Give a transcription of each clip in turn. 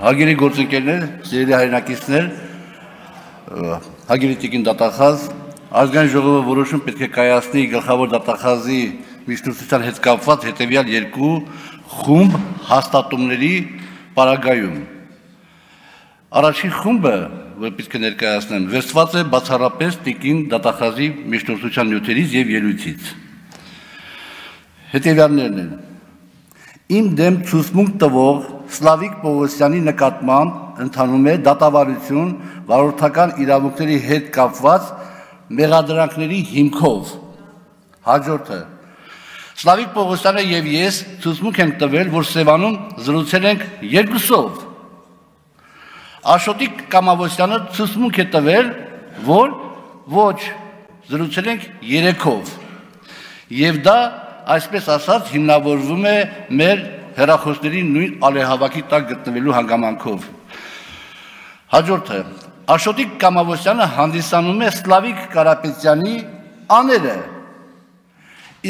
Հագերի գործընկերներ, սիրելի հայրենակիցներ, հագերի տիկին դատախազ, ազգային ժողովը որոշում պետք է կայացնի գլխավոր դատախազի միջնորդության հետ կապված հետևյալ երկու խումբ հաստատումների պարագայում։ Առաջին խումբը, որ պետք է ներկայացնեմ, վերցված է բացառապես տիկին դատախազի միջնորդության նյութերից եւ ելույթից։ Հետևյալներն են. Իմ դեմ ցուցմունք տվող Սլավիկ Պողոսյանի նկատմամբ ընթանում է դատավարություն վարորդական իրավունքների հետ կապված մեղադրանքների հիմքով։ Հաջորդը Սլավիկ Պողոսյանը եւ ես ցուցմունք ենք տվել, որ Սևանում զրուցել ենք երկուսով։ Աշոտիկ Կամավոսյանը ցուցմունք է տվել, որ ոչ զրուցել ենք երեքով։ Եվ դա այսպես ասած հիմնավորվում է մեր հեռախոսների նույն ալեհավաքի տակ գտնվելու հանգամանքով։ Հաջորդը Աշոտիկ Կամավոսյանը հանդիսանում է Սլավիկ Կարապետյանի աները,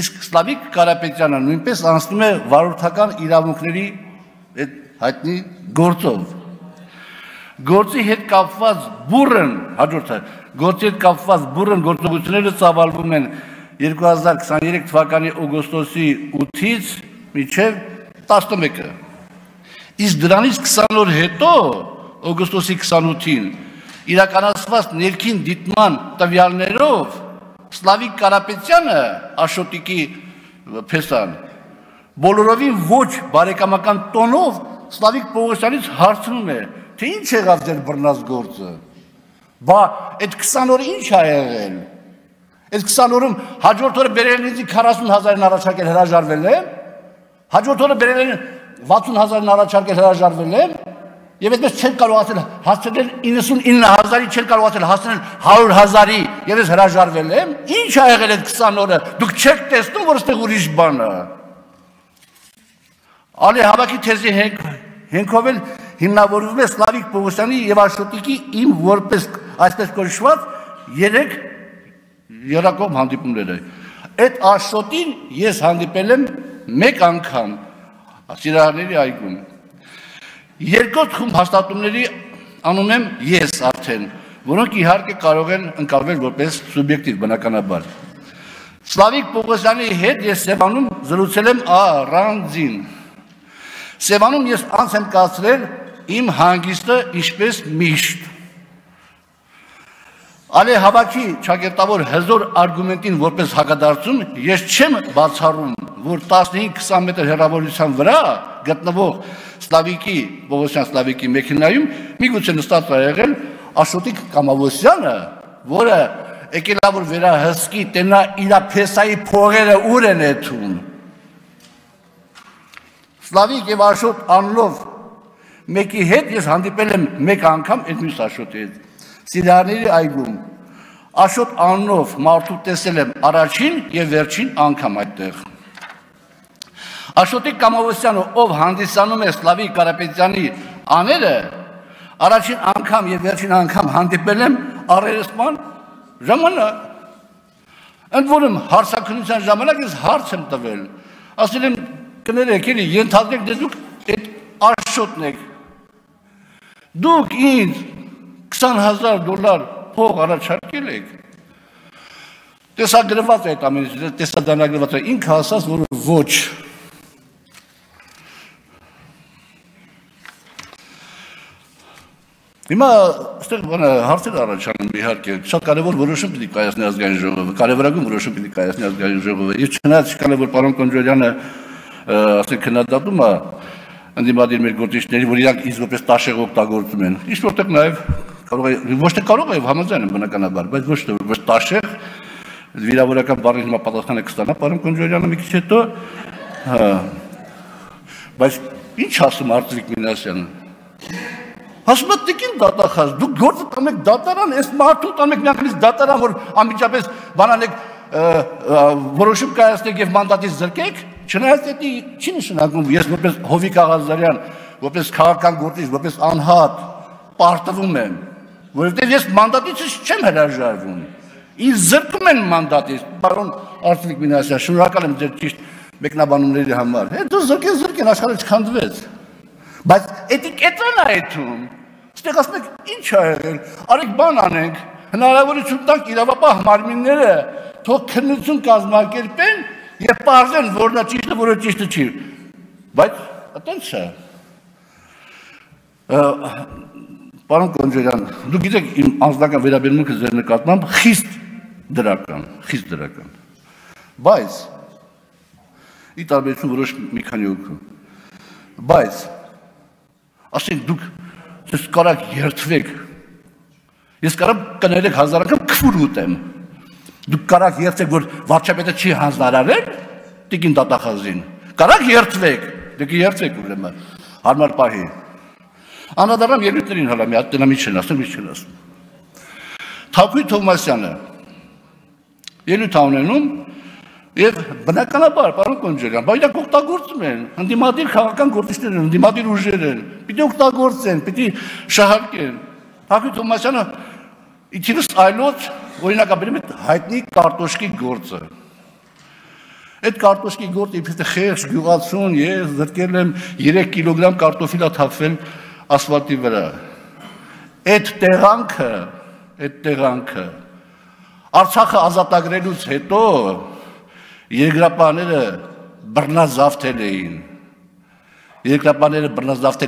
իսկ Սլավիկ Կարապետյանը նույնպես անցնում է վարորդական իրավունքների հայտնի գործով։ Գործի հետ կապված բուռն, հաջորդը գործի հետ կապված բուռն գործողությունները ծավալվում են 2023 թվականի օգոստոսի 8-ից մինչև 11-ը։ Իսկ դրանից 20 օր հետո, օգոստոսի 28-ին, իրականացված ներքին դիտման տվյալներով Սլավիկ Կարապետյանը, Աշոտիկի փեսան, բոլորովին ոչ բարեկամական տոնով Սլավիկ Պողոսյանից հարցնում է, թե ինչ եղավ ձեր բռնած գործը։ Բա այդ 20 օրը ինչ ա եղել։ Այդ 20 օրում հաջորդ օրը բերել ինձ 40,000-ն առաջարկել հրաժարվել եմ, հաջորդ օրը բերել են 60,000-ն առաջարկել հրաժարվել եմ, եւ այդպես չեն կարողացել հասցնել 99,000-ի, չեն կարողացել հասցնել 100,000-ի, եւ ես հրաժարվել եմ։ Ինչ ա եղել այդ 20 օրը։ Դուք չեք տեսնում, որ այստեղ ուրիշ բան է։ Ալեհավաքի թեզի հենքով էլ հիմնավորվում է Սլավիկ Պողոսյանի եւ Աշոտիկի իմ որպես այսպես կոչված 3 երակով հանդիպումները։ Այդ Աշոտին ես հանդիպել եմ 1 անգամ Սիրահարների այգում։ Երկրորդ խումբ հաստատումների անում եմ ես արդեն, որոնք իհարկե կարող են ընկալվել որպես սուբյեկտիվ բնականաբար։ Սլավիկ Պողոսյանի հետ ես Սևանում զրուցել եմ առանձին։ Սևանում ես անց եմ կացրել իմ հանգիստը ինչպես միշտ։ Ալեհավաքի ճակերտավոր հզոր արգումենտին որպես հակադարձում ես չեմ բացառում, որ 15-20 մետր հեռավորության վրա գտնվող Սլավիկի Պողոսյան Սլավիկի մեքենայում միգուցե նստած է եղել Աշոտիկ Կամավոսյանը, որը եկել է որ վերահսկի տենա իր փեսայի փողերը ուր են էթում։ Սլավիկ եւ Աշոտ անլով մեկի հետ ես հանդիպել եմ 1 անգամ այդ մյուս Աշոտի հետ Սիրահարների այգում։ Աշոտ աննով մարդու տեսել եմ առաջին եւ վերջին անգամ այդտեղ։ Աշոտիկ Կամավոսյանը, ով հանդիսանում է Սլավիկ Կարապետյանի աները, առաջին անգամ եւ վերջին անգամ հանդիպել եմ առերեսման ժամանակ։ Ընդ որում հարցաքննության ժամանակ ես հարց եմ տվել։ Ասել եմ կներեք, էլի ենթադրեք դուք այդ Աշոտն եք։ Դուք ինձ $20,000 փող առաջարկել եք։ Տեսագրված է այդ ամենը, տեսադանագրված է, ինքը ասաց, որ ոչ։ Հիմա այստեղ հարցեր առաջանում իհարկե, շատ կարևոր որոշում պիտի կայացնի ազգային ժողովը, կարևորագույն որոշում պիտի կայացնի ազգային ժողովը։ Եվ չնայած կանե որ պարոն Կոնջորյանը ասենք քննադատում է ընդդիմադիր մեր գործիչների, որ իրանք ինձ որպես տաշեղ օգտագործում են։ Ինչ որտեղ նաև կարող է ոչ թե կարող է համաձայն եմ բնականաբար, բայց ոչ թե որպես տաշեղ վիրավորական բառին հիմա պատասխանը կստանա պարոն Կոնջորյանը մի քիչ հետո։ Բայց ինչ ասում Արծվիկ Մինասյանը։ Ասում է տիկին դատախազ, դուք գործը տանեք դատարան, այս մարդու տանեք միանգամից դատարան, որ անմիջապես բանանեք որոշում կայացնեք եւ մանդատից զրկեք, չնայած դա չի նշանակում ես որպես Հովիկ Աղազարյան, որպես քաղաքական գործիչ, որպես անհատ պարտվում եմ, որովհետեւ ես մանդատից չեմ հրաժարվում։ Ինձ զրկում են մանդատից, պարոն Արծվիկ Մինասյան, շնորհակալ եմ ձեր ճիշտ մեկնաբանումների համար։ Դու զրկեն, աշխարհը չքանդվեց։ Բայց էտիկետն է այդում։ Ստեղ ասում եք, ինչ ա եղել, արեք բան անենք, հնարավորություն տանք իրավապահ մարմինները թող քննություն կազմակերպեն եւ պարզեն, որն է ճիշտը, որը ճիշտը չի։ Բայց այտենց է։ Պարոն Կոնջերյան, դուք գիտեք իմ անձնական վերաբերմունքը ձեր նկատմամբ խիստ դրական։ Բայց ի տարբերություն որոշ մի քանի հոգու։ Բայց ասենք դուք ես կարակ երթվեք։ Ես կարամ կներեք հազար անգամ քֆուր ուտեմ։ Դուք կարակ երթեք, որ վարչապետը չի հանձնարարել տիկին դատախազին։ Կարակ երթվեք, դուք երթվեք ուրեմն հարմար պահի։ Անդրադառնամ ելույթներին հələ մի հատ տնամի չեն ասում։ Թաքույր Թովմասյանը ելույթ ունենում եւ բնականաբար, պարոն Կոնջերյան, բայց դա օգտագործում են, ընդդիմադիր քաղաքական գործիչներ են, ընդդիմադիր ուժեր են, պիտի օգտագործեն, պիտի շահարկեն։ Թաքույր Թովմասյանը իջիրս այլոց օրինակաբերում է հայտնի կարտոշկի գործը։ Այդ կարտոշկի գործը իբրև խեղճ գյուղացուն ես զրկել եմ 3 կիլոգրամ կարտոֆիլա թափվել ասֆալտի վրա։ Այդ տեղանքը Արցախը ազատագրելուց հետո երկրապահները բռնազավթել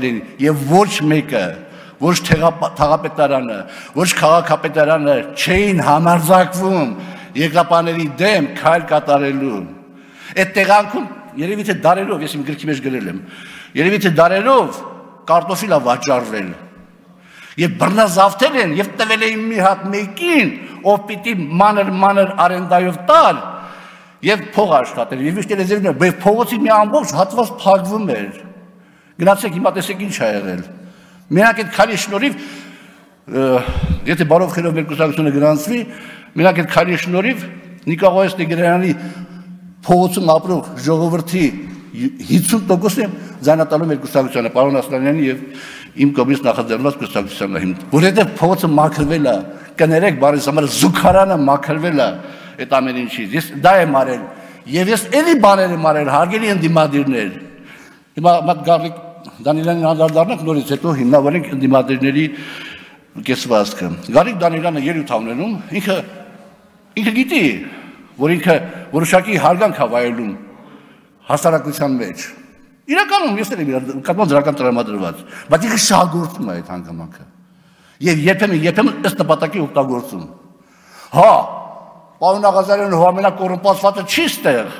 էին եւ ոչ մեկը, ոչ թաղապետարանը, ոչ քաղաքապետարանը չէին համարձակվում երկրապահների դեմ քայլ կատարելու։ Այդ տեղանքում երևի թե դարերով, ես իմ գրքի մեջ գրել եմ, երևի թե դարերով կարտոֆիլա վաճառվել եւ բռնազավթել են եւ տվել էին մի հատ մեկին, ով պիտի մանր արենդայով տալ եւ փող աշխատել։ Եվ միշտ էլեզերն է, բայց փողոցի մի ամբողջ հատված փակվում էր։ Գնացեք հիմա տեսեք ինչ ա եղել։ Մենակ այդ քանի շնորհիվ, եթե բարով խելով մեր կուսակցությունը գրանցվի, մենակ այդ քանի շնորհիվ Նիկողոս Տիգրյանի փողոցում ապրող ժողովրդի 50%-ը ձայնատալու մեր կուսակցությանը, պարոն Ասլանյանի եւ իմ կողմից նախաձեռնված կուսակցությանը հիմն։ Որովհետեւ փողոցը մաքրվել է, կներեք բարիս համար զուգարանը մաքրվել է այդ ամեն ինչից։ Ես դա եմ արել եւ ես էլի բաներ եմ արել, հարգելի ընդդիմադիրներ։ Հիմա մատ Գարիկ Դանիելյանին անդրադառնանք նորից հետո հիմնավորենք ընդդիմադիրների կեսվածքը։ Գարիկ Դանիելյանը ելույթ ունենում, ինքը գիտի, որ ինքը որոշակի հարգանք է վայելում հասարակության մեջ։ Իրականում ես էլ եմ կապան դրական տրամադրված, բայց ինքը շահագործում է այդ հանգամանքը։ Եվ երբեմն ըստ նպատակի օգտագործում։ Հա, պարոն Աղազարյանը ամենակոռումպացվածը չի ստեղ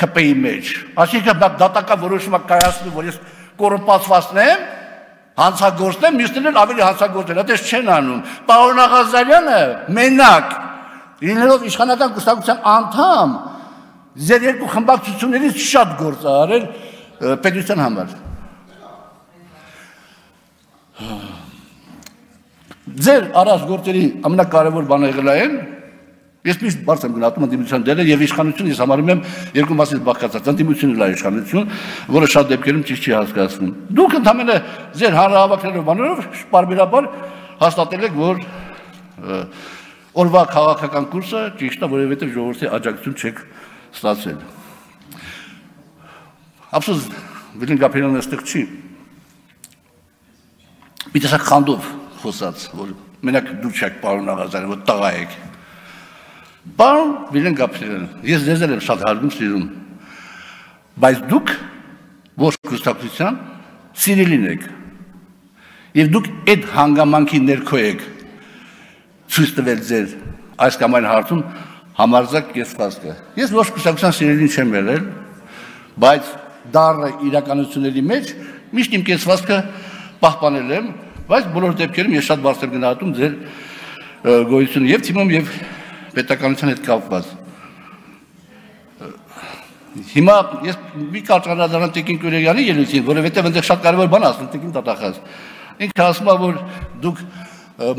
ԿՊ-ի մեջ։ Այսինքն դատական որոշումը կայացնում, որ ես կոռումպացվածն եմ, հանցագործն եմ, մյուսներն ավելի հանցագործել, այդպես չեն անում։ Պարոն Աղազարյանը մենակ լինելով իշխանական կուսակցության անդամ, ձեր երկու խմբակցություններից շատ գործ է արել պետության համար։ Ձեր արած գործերի ամենակարևոր բանը եղել այն, ես միշտ բարձ եմ գնահատում ընդդիմության դերը եւ իշխանություն ես համարում եմ երկու մասից բաղկացած, ընդդիմությունն էլ իշխանություն, որը շատ դեպքերում ճիշտ չի հասկացնում։ Դուք ընդհանրապես ձեր հանրահավաքներով բաներով պարբերաբար հաստատել եք, որ օրվա քաղաքական կուրսը ճիշտ է, որովհետեւ ժողովրդի աջակցություն չեք ստացել։ Ափսոս Վիլին Գաբրիելյանը այստեղ չի։ Մի տեսակ խանդով խոսած, որ մենակ դուք չեք պարոն Աղազարյան, որ տղա եք։ Պարոն Վիլին Գաբրիելյան, ես ձեզ եմ շատ հարգում, սիրում, բայց դուք ոչ կուսակցության սիրելին եք, եւ դուք այդ հանգամանքի ներքո եք ցույց տվել ձեր այս կամ այն հարցում համարձակ կեսվածքը։ Ես ոչ կուսակցության սիրելին չեմ եղել, բայց դառը իրականությունների մեջ միշտ իմ կեսվածքը պահպանել եմ, բայց բոլոր դեպքերում ես շատ բարձր գնահատում ձեր գոյությունը եւ թիմում եւ պետականության հետ կապված։ Հիմա ես մի կարճ անդրադառնամ Տիկին Կուրեյանի ելույթին, որովհետեւ այնտեղ շատ կարևոր բան ասում Տիկին Տատախազ։ Ինքը ասում է, որ դուք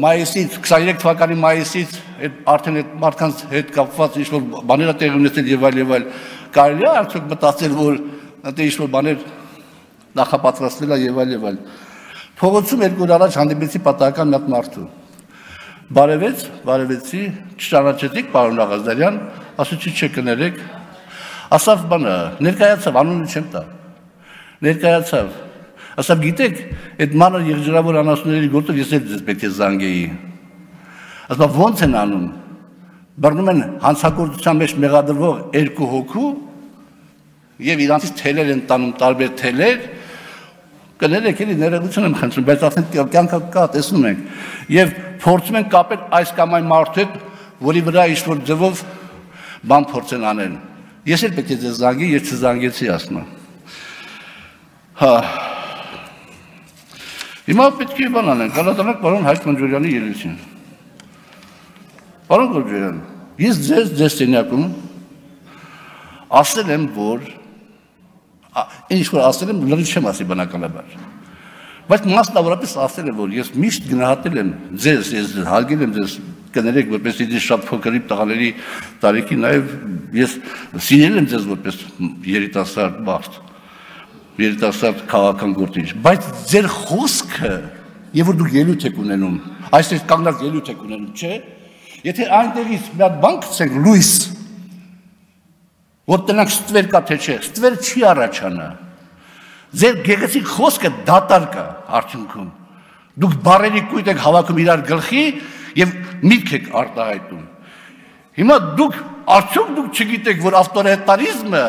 մայիսից 23 թվականի մայիսից արդեն այդ մարդկանց հետ կապված ինչ-որ բաներ ա տեղի ունեցել եւ այլ կարելի է արդյոք մտածել, որ այնտեղ ինչ-որ բաներ նախապատրաստվել է եւ այլ։ Փողոցում երկու օր առաջ հանդիպեցի պատահական մի հատ մարդու։ Բարևեցի, չճանաչեցիք պարոն Աղազարյան, ասեցի չէ կներեք։ Ասավ բանը, ներկայացավ, անունը չեմ տա։ Ներկայացավ։ Ասա գիտեք, այդ մանր եղջերավոր անասունների գործով ես էլ ձեզ պետք է զանգեի։ Ասա ոնց են անում։ Բռնում են հանցագործության մեջ մեղադրվող 2 հոգու եւ իրանցից թելեր են տանում տարբեր թելեր, կներեք էլի ներողություն եմ խնդրում, բայց ասեն կյանքը կա, տեսնում ենք, եւ փորձում են կապել այս կամ այն մարդու հետ, որի վրա ինչ-որ ձևով բան փորձեն անել։ Ես էլ պետք է ձեզ զանգեի, ես չզանգեցի ասում։ Հա։ Հիմա պետք է բան անենք, անդրադառնանք պարոն Հայկ Մնջուրյանի ելույթին։ Պարոն Գորջյան, ես ձեզ սենյակում ասել եմ, որ ինչ-որ ասել եմ, լրիվ չեմ ասի բնականաբար, բայց մասնավորապես ասել եմ, որ ես միշտ գնահատել եմ ձեզ, ես հարգել եմ ձեզ, կներեք, որպես իդի շատ փոքրիկ տղաների տարիքի, նաև ես սիրել եմ ձեզ որպես երիտասարդ մարդ, երիտասարդ քաղաքական գործիչ, բայց ձեր խոսքը, եւ որ դուք ելույթ եք ունենում, այսպես կանգնած ելույթ եք ունենում, չէ՞, եթե այնտեղից մի հատ բան գցենք լույս, որ տնանք ստվեր կա թե չէ, ստվեր չի առաջանա, ձեր գեղեցիկ խոսքը դատար կա արդյունքում, դուք բարերի կույտ եք հավաքում իրար գլխի եւ միտք եք արտահայտում, հիմա դուք արդյոք դուք չգիտեք, որ ավտորիտարիզմը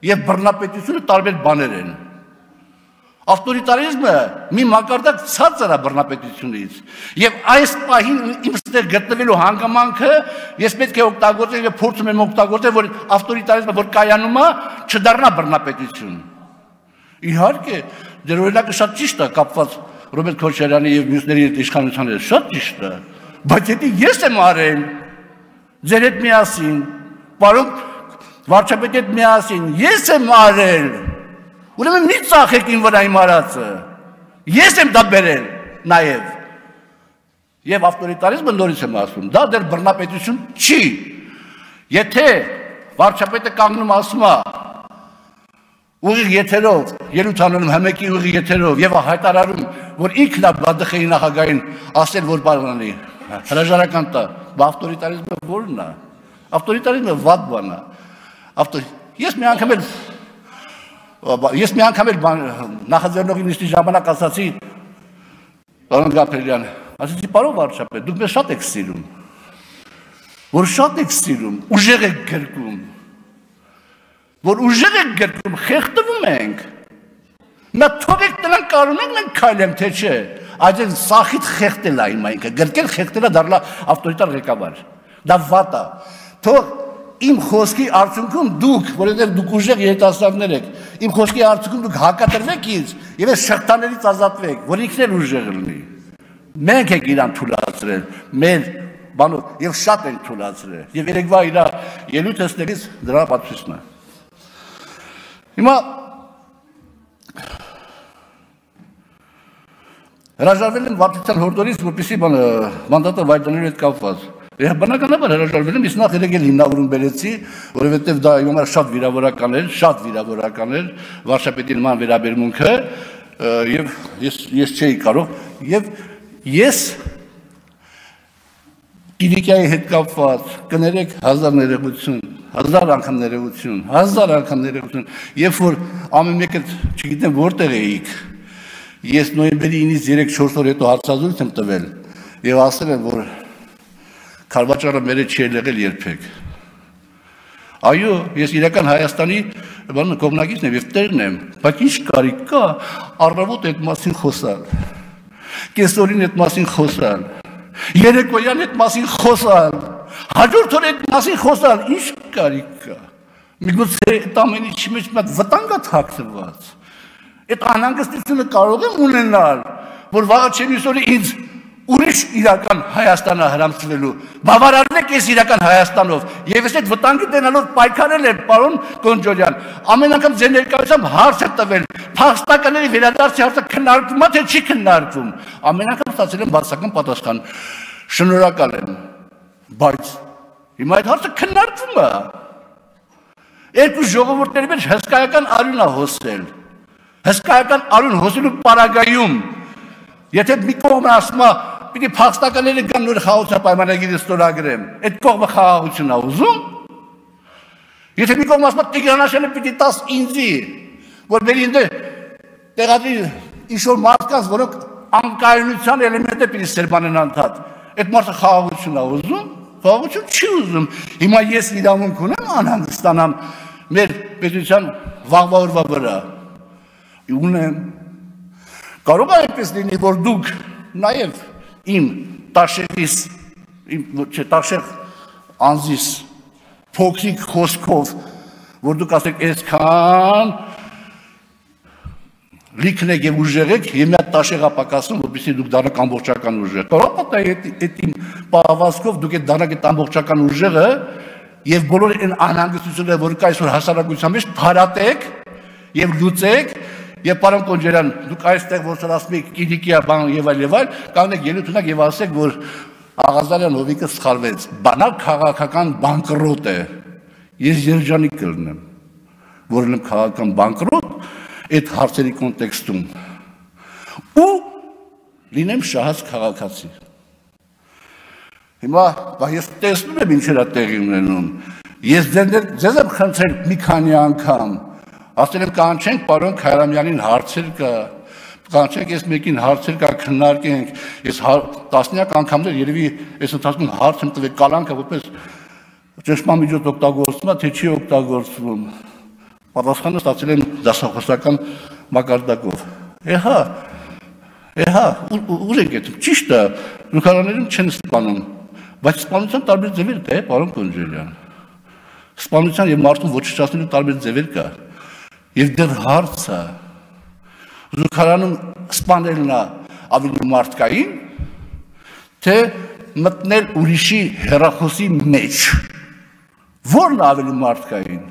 եւ բռնապետությունը տարբեր բաներ են, ավտորիտարիզմը մի մակարդակ ցածր է բռնապետությունից եւ այս պահին իմ ստեղ գտնվելու հանգամանքը ես պետք է օգտագործեմ եւ փորձում եմ օգտագործել, որ ավտորիտարիզմը որ կայանում է չդառնա բռնապետություն։ Իհարկե, դեր օրինակը շատ ճիշտ է կապված Ռոբերտ Քոչարյանի եւ մյուսների հետ իշխանության հետ, շատ ճիշտ է, բայց եթե ես եմ արել ձեր հետ միասին, պարոն վարչապետի հետ միասին, ես եմ արել Ուրեմն մի ծախեք իմ վրա իմ արածը, ես եմ դա բերել նաև, և ավտորիտարիզմը նորից եմ ասում, դա դեր բռնապետություն չի, եթե վարչապետը կանգնում ասում է, ուղիղ եթերով, ելույթ անում հմեկի ուղիղ եթերով և հայտարարում, որ ինքն է ԲԴԽ-ի նախագահին ասել, որ բանանի, հրաժարական տա, ավտորիտարիզմը որն է, ավտորիտարիզմը վատ բան է, Ես մի անգամ էլ նախաձեռնողի նիստի ժամանակ ասացի, պարոն Գաբրելյան, ասացի, պարոն վարչապետ, դուք մեզ շատ եք սիրում, որ շատ եք սիրում, ուժեղ եք գրկում, որ ուժեղ եք գրկում, խեղդվում ենք, նա թողեք տնան կարում ենք մենք քայլեմ, թե չէ, այդ սախիտ խեղդել է իմ այնքը, գրկել խեղդել է դառնա ավտորիտար ղեկավար, դա վատ է, թող Իմ խոսքի արդյունքում դուք, որովհետև դուք ուժեղ երիտասարդներ եք, իմ խոսքի արդյունքում դուք հակատրվեք ինձ եւ այս շղթաներից ազատվեք, որ ինքն էլ ուժեղ լինի։ Մենք ենք իրան թույլատրել, մեր բանով եւ շատ ենք թույլատրել։ Եվ երեկվա իր ելույթը ստեղից դրա պատասխանն է։ Հիմա հրաժարվել եմ վարչության հորդորից, որպեսզի մանդատը վայրդանելու հետ կապված։ Բնականաբար հրաժարվել եմ, իսկ նախ եկել հիմնավորում բերեցի, որովհետև դա իմ համար շատ վիրավորական էր, վարչապետի նման վերաբերմունքը, եւ ես չէի կարող, եւ ես Կիլիկիայի հետ կապված, կներեք 1000 անգամ ներողություն, երբ որ ամեն մեկը չգիտեմ որտեղ էիք, ես նոյեմբերի 9-ից 3-4 օր հետո հարցազրույց եմ տվել եւ ասել եմ, որ Քարվաճարը մեր հետ չի եղել երբեք։ Այո, ես իրական Հայաստանի կողմնակիցն եմ եւ տեղն եմ, բայց ինչ կարիք կա առավոտ այդ մասին խոսալ, կեսօրին այդ մասին խոսալ, երեկոյան այդ մասին խոսալ, հաջորդ օր այդ մասին խոսալ, ինչ կարիք կա։ Միգուցե այդ ամեն ինչի մեջ մի հատ վտանգ է թաքնված։ Այդ անհանգստությունը կարող եմ ունենալ, որ վաղը չեմ իսօրի ինձ ուրիշ իրական Հայաստանը հրամցվելու, բավարարվեք ես իրական Հայաստանով, եւ ես այդ վտանգի տենալով պայքարել եմ, պարոն Գոնջորյան, ամեն անգամ ձեր ներկայությամբ հարց է տվել, փախստականների վերադարձի հարցը քննարկվում է, թե չի քննարկվում, ամեն անգամ ստացել եմ բացական պատասխան, շնորհակալ եմ, բայց հիմա այդ հարցը քննարկվում է, երկու ժողովուրդների մեջ հսկայական արյուն է հոսել, հսկայական արյուն հոսելու պարագայում, եթե մի կողմը ասում է, պիտի փախստականները կան նոր խաղաղության պայմանագիրը ստորագրեմ, այդ կողմը խաղաղություն է ուզում, եթե մի կողմը ասում է Տիգրանաշյանը պիտի տաս ինձի, որ մեր ինձ տեղադրի ինչ-որ մարդկանց, որոնք անկայունության էլեմենտ է պիտի սերմանեն անդադ, այդ մարդը խաղաղություն է ուզում, խաղաղություն չի ուզում, հիմա ես իրավունք ունեմ անհանգստանամ մեր պետության վաղվա օրվա վրա, ունեմ, կարող է այնպես լինի, որ դուք նաև իմ տաշեղիս, տաշեղ անձիս, փոքրիկ խոսքով, որ դուք ասեք այսքան լիքն եք և ուժեղ եք և մի հատ տաշեղ ապակասում, որպեսզի դուք դառնաք ամբողջական ուժեղ։ Կարող է այդ իմ պահվածքով դուք այդ դառնաք այդ ամբողջական ուժեղը և բոլոր այն անհանգստությունները, որ կա այսօր հասարակության մեջ, փարատեք և լուծեք և պարոն Կոնջարյան, դուք այստեղ որ ասում եք կիդիկիա բան և այլ, կանգնեք ելույթ ունենաք և ասեք, որ Աղազարյան Հովիկը սխալվեց, բանալ քաղաքական բանկրոտ է։ Ես երջանիկ կլինեմ, որ լինեմ քաղաքական բանկրոտ այդ հարցերի կոնտեքստում ու լինեմ շահած քաղաքացի։ Հիմա ես տեսնում եմ ինչեր է տեղի ունենում, ես ձեզ եմ խնդրել մի քանի անգամ, ասել եմ կանչենք պարոն Քայրամյանին հարցեր կա, կանչենք ես մեկին հարցեր կա, քննարկենք, ես տասնյակ անգամներ երևի այս ընթացքում հարց եմ տվել կալանքը, որպես ճշմամիջոց օգտագործվում է, թե չի օգտագործվում, պատասխանը ստացել եմ դասախոսական մակարդակով։ Ուր ենք եթում, ճիշտ է, նկարաներում չեն սպանում, բայց սպանության տարբեր ձևեր կա, պարոն Կոնջարյան, սպանության և մարդուն ոչնչացնելու տարբեր ձևեր կա, և դեռ հարցը, զուգարանում սպանելն է ավելի մարդկային, թե մտնել ուրիշի հեռախոսի մեջ, որն է ավելի մարդկային։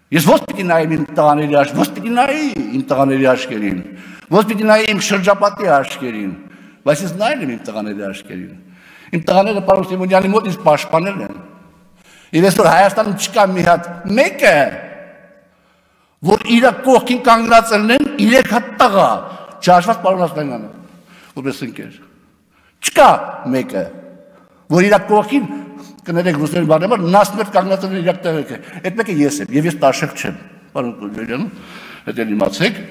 Ես ո՞ց պիտի նայեմ իմ տղաների աչքերին, ո՞ց պիտի նայի իմ տղաների աչքերին, ո՞ց պիտի նայի իմ շրջապատի աչքերին, բայց ես նայել եմ իմ տղաների աչքերին։ Իմ տղաները պարոն Սիմոնյանի մոտ ինձ պաշտպանել են։ Եվ այսօր Հայաստանում չկա մի հատ մեկը, որ իր կողքին կանգնած լինեն 3 հատ տղա, չհաշված պարոն Ասլանյանը, որպես ընկեր։ Չկա մեկը, որ իր կողքին կներեք ռուսների բանեմար, նասմերտ կանգնած լինեն իր տեղը։ Այդ մեկը ես եմ, և ես տաշեղ չեմ, պարոն Կոնջարյան, հետ էլ իմացեք,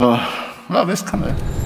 լավ, այսքան է։